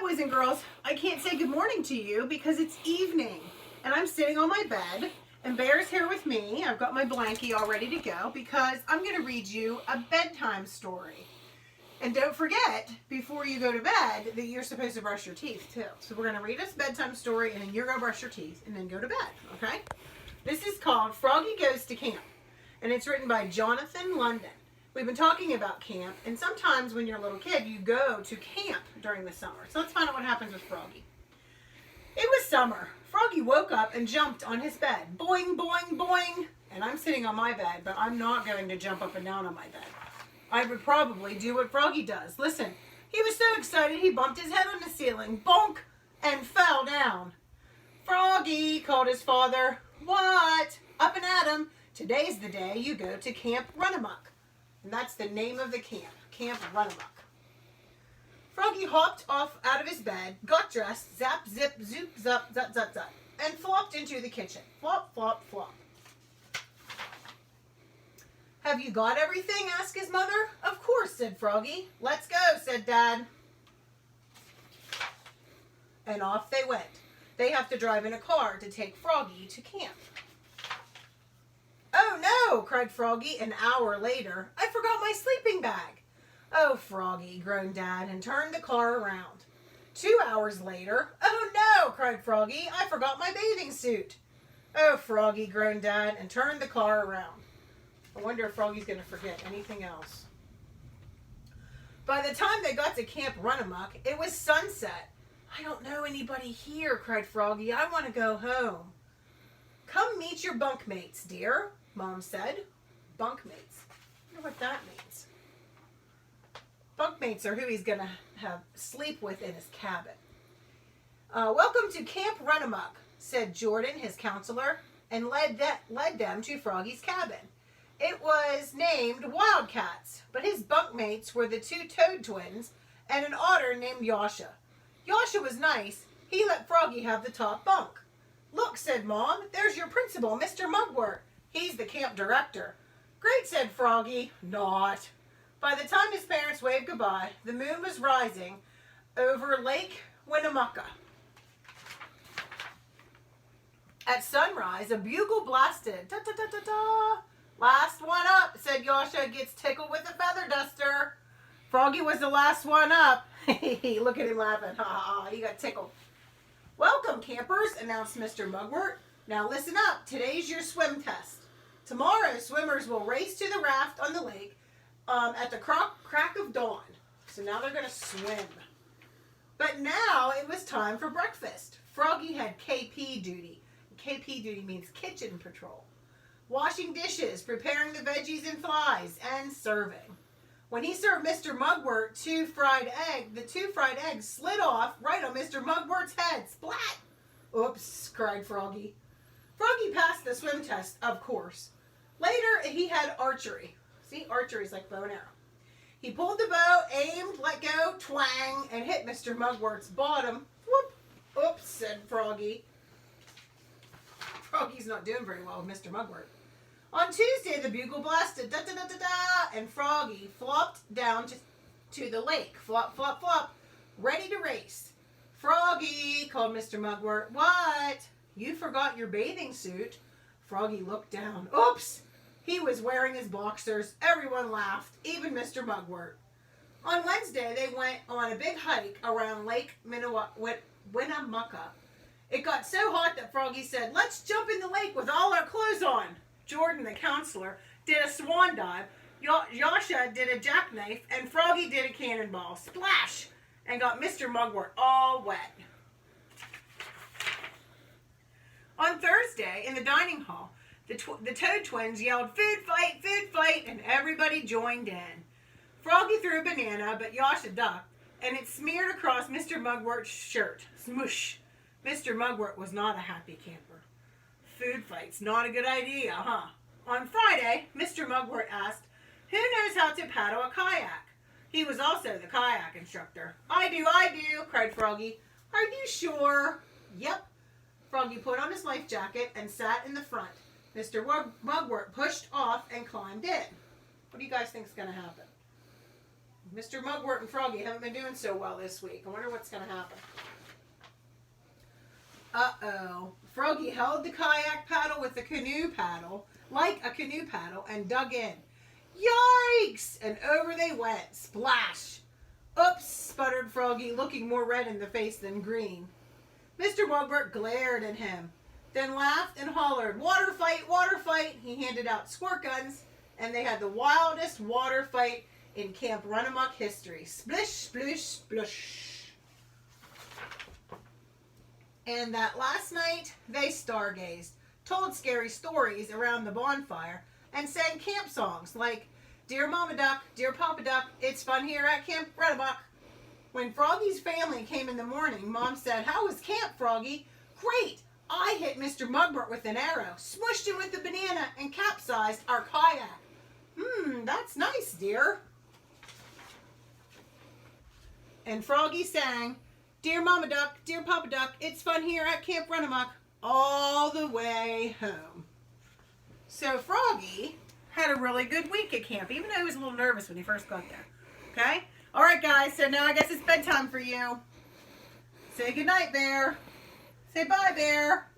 boys and girls, I can't say good morning to you because it's evening and I'm sitting on my bed and Bear's here with me. I've got my blankie all ready to go because I'm going to read you a bedtime story. And don't forget, before you go to bed, that you're supposed to brush your teeth too. So we're going to read this bedtime story and then you're going to brush your teeth and then go to bed, okay? This is called Froggy Goes to Camp and it's written by Jonathan London. We've been talking about camp, and sometimes when you're a little kid, you go to camp during the summer. So let's find out what happens with Froggy. It was summer. Froggy woke up and jumped on his bed. Boing, boing, boing. And I'm sitting on my bed, but I'm not going to jump up and down on my bed. I would probably do what Froggy does. Listen, he was so excited he bumped his head on the ceiling, bonk, and fell down. Froggy, called his father. What? Up and at him. Today's the day you go to Camp Run-a-Muck. And that's the name of the camp, Camp Run-a-Muck. Froggy hopped off out of his bed, got dressed, zap, zip, zoop, zup, zut, zut, zut, and flopped into the kitchen. Flop, flop, flop. Have you got everything? Asked his mother. Of course, said Froggy. Let's go, said Dad. And off they went. They have to drive in a car to take Froggy to camp. Oh no, cried Froggy an hour later. I forgot my sleeping bag. Oh, Froggy, groaned Dad and turned the car around. 2 hours later, oh no, cried Froggy, I forgot my bathing suit. Oh, Froggy, groaned Dad and turned the car around. I wonder if Froggy's going to forget anything else. By the time they got to Camp Run-a-Muck, it was sunset. I don't know anybody here, cried Froggy. I want to go home. Come meet your bunkmates, dear, Mom said. Bunkmates. I wonder what that means. Bunkmates are who he's going to have sleep with in his cabin. Welcome to Camp Run-a-Muck, said Jordan, his counselor, and led them to Froggy's cabin. It was named Wildcats, but his bunkmates were the two Toad twins and an otter named Yasha. Yasha was nice. He let Froggy have the top bunk. Look, said Mom, there's your principal, Mr. Mugwort. He's the camp director. Great, said Froggy. Not. By the time his parents waved goodbye, the moon was rising over Lake Winnemucca. At sunrise, a bugle blasted. Ta-ta-ta-ta-ta. Last one up, said Yasha, gets tickled with a feather duster. Froggy was the last one up. Look at him laughing. Ha ha, he got tickled. Welcome, campers, announced Mr. Mugwort. Now listen up. Today's your swim test. Tomorrow, swimmers will race to the raft on the lake at the crack of dawn. So now they're going to swim. But now it was time for breakfast. Froggy had KP duty. KP duty means kitchen patrol. Washing dishes, preparing the veggies and flies, and serving. When he served Mr. Mugwort the two fried eggs slid off right on Mr. Mugwort's head. Splat! Oops, cried Froggy. Froggy passed the swim test, of course. Later, he had archery. See, archery is like bow and arrow. He pulled the bow, aimed, let go, twang, and hit Mr. Mugwort's bottom. Whoop! Oops, said Froggy. Froggy's not doing very well with Mr. Mugwort. On Tuesday, the bugle blasted, da-da-da-da-da, and Froggy flopped down to the lake. Flop, flop, flop, ready to race. Froggy, called Mr. Mugwort. What? You forgot your bathing suit. Froggy looked down. Oops! He was wearing his boxers. Everyone laughed, even Mr. Mugwort. On Wednesday, they went on a big hike around Lake Winnemucca. It got so hot that Froggy said, let's jump in the lake with all our clothes on. Jordan, the counselor, did a swan dive. Yasha did a jackknife, and Froggy did a cannonball. Splash! And got Mr. Mugwort all wet. On Thursday, in the dining hall, the Toad twins yelled, food fight, and everybody joined in. Froggy threw a banana, but Yasha ducked, and it smeared across Mr. Mugwort's shirt. Smoosh! Mr. Mugwort was not a happy camper. Food fight's not a good idea, huh? On Friday, Mr. Mugwort asked, who knows how to paddle a kayak? He was also the kayak instructor. I do, cried Froggy. Are you sure? Yep. Froggy put on his life jacket and sat in the front. Mr. Mugwort pushed off and climbed in. What do you guys think is going to happen? Mr. Mugwort and Froggy haven't been doing so well this week. I wonder what's going to happen. Uh-oh. Froggy held the kayak paddle with the canoe paddle, like a canoe paddle, and dug in. Yikes! And over they went. Splash! Oops, sputtered Froggy, looking more red in the face than green. Mr. Mugwort glared at him, then laughed and hollered, "Water fight, water fight!" He handed out squirt guns, and they had the wildest water fight in Camp Runamuck history. Splish, splish, splush. And that last night, they stargazed, told scary stories around the bonfire, and sang camp songs like, "Dear Mama Duck, Dear Papa Duck, it's fun here at Camp Runamuck." When Froggy's family came in the morning, Mom said, "How was camp, Froggy?" "Great! I hit Mr. Mugwort with an arrow, smushed him with the banana, and capsized our kayak." That's nice, dear." And Froggy sang, "Dear Mama Duck, Dear Papa Duck, it's fun here at Camp Runamuck," all the way home. So Froggy had a really good week at camp, even though he was a little nervous when he first got there. Okay? All right, guys, so now I guess it's bedtime for you. Say goodnight, Bear. Say bye, Bear.